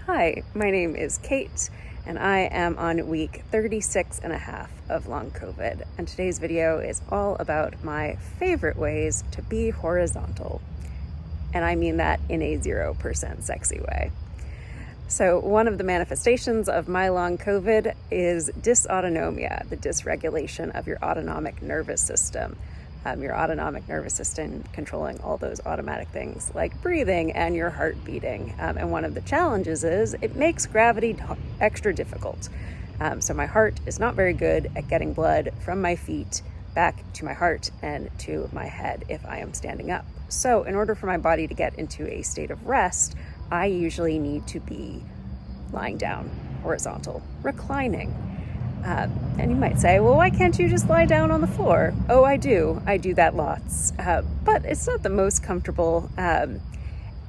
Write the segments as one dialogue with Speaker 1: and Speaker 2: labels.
Speaker 1: Hi, my name is Kate, and I am on week 36 and a half of long COVID. And today's video is all about my favorite ways to be horizontal. And I mean that in a 0% sexy way. So one of the manifestations of my long COVID is dysautonomia, the dysregulation of your autonomic nervous system. Your autonomic nervous system controlling all those automatic things like breathing and your heart beating. And one of the challenges is it makes gravity extra difficult. So my heart is not very good at getting blood from my feet back to my heart and to my head if I am standing up. So in order for my body to get into a state of rest, I usually need to be lying down, horizontal, reclining. And you might say, well, why can't you just lie down on the floor? Oh, I do. I do that lots. But it's not the most comfortable.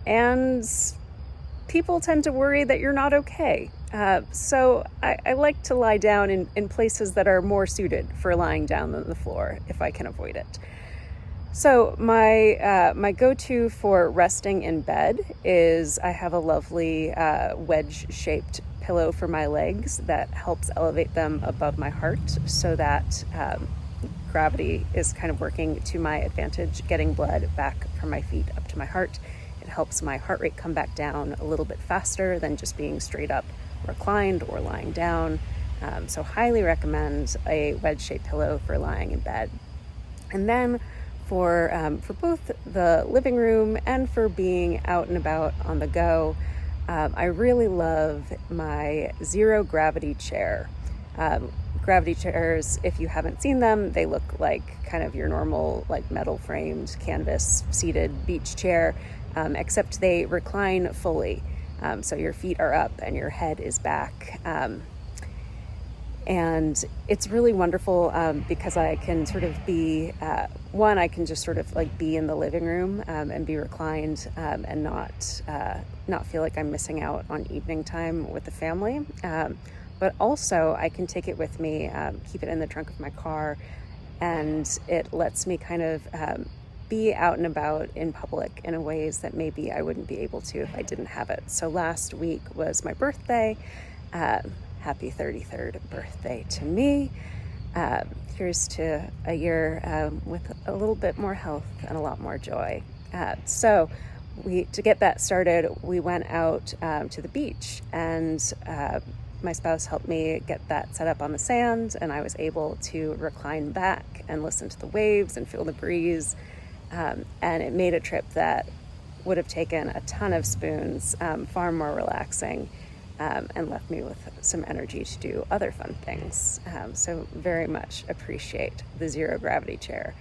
Speaker 1: And people tend to worry that you're not okay. So I like to lie down in places that are more suited for lying down than the floor, if I can avoid it. So my go-to for resting in bed is I have a lovely wedge-shaped pillow for my legs that helps elevate them above my heart so that gravity is kind of working to my advantage, getting blood back from my feet up to my heart. It helps my heart rate come back down a little bit faster than just being straight up reclined or lying down. So highly recommend a wedge-shaped pillow for lying in bed. And then for both the living room and for being out and about on the go, I really love my zero gravity chair. Gravity chairs, if you haven't seen them, they look like kind of your normal like metal framed canvas seated beach chair, except they recline fully. So your feet are up and your head is back. And it's really wonderful because I can sort of be, I can just sort of like be in the living room and be reclined and not feel like I'm missing out on evening time with the family. But also I can take it with me, keep it in the trunk of my car, and it lets me kind of be out and about in public in ways that maybe I wouldn't be able to if I didn't have it. So last week was my birthday. Happy 33rd birthday to me. Here's to a year with a little bit more health and a lot more joy. So to get that started, we went out to the beach, and my spouse helped me get that set up on the sand, and I was able to recline back and listen to the waves and feel the breeze. And it made a trip that would have taken a ton of spoons, far more relaxing. And left me with some energy to do other fun things. So very much appreciate the zero gravity chair.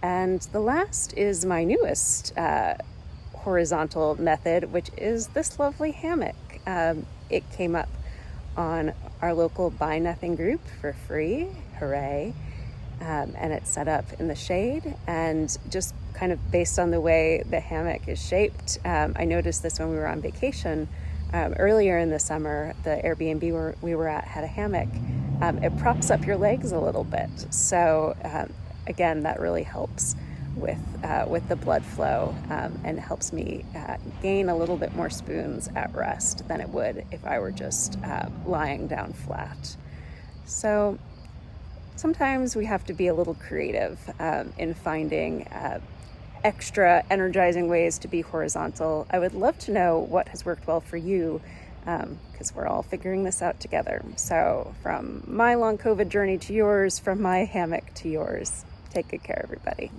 Speaker 1: And the last is my newest horizontal method, which is this lovely hammock. It came up on our local Buy Nothing group for free, hooray. And it's set up in the shade, and just kind of based on the way the hammock is shaped. I noticed this when we were on vacation. Earlier in the summer, the Airbnb we were at had a hammock. It props up your legs a little bit. So again, that really helps with the blood flow and helps me gain a little bit more spoons at rest than it would if I were just lying down flat. So sometimes we have to be a little creative in finding extra energizing ways to be horizontal. I would love to know what has worked well for you, because we're all figuring this out together. So from my long COVID journey to yours, from my hammock to yours, take good care, everybody.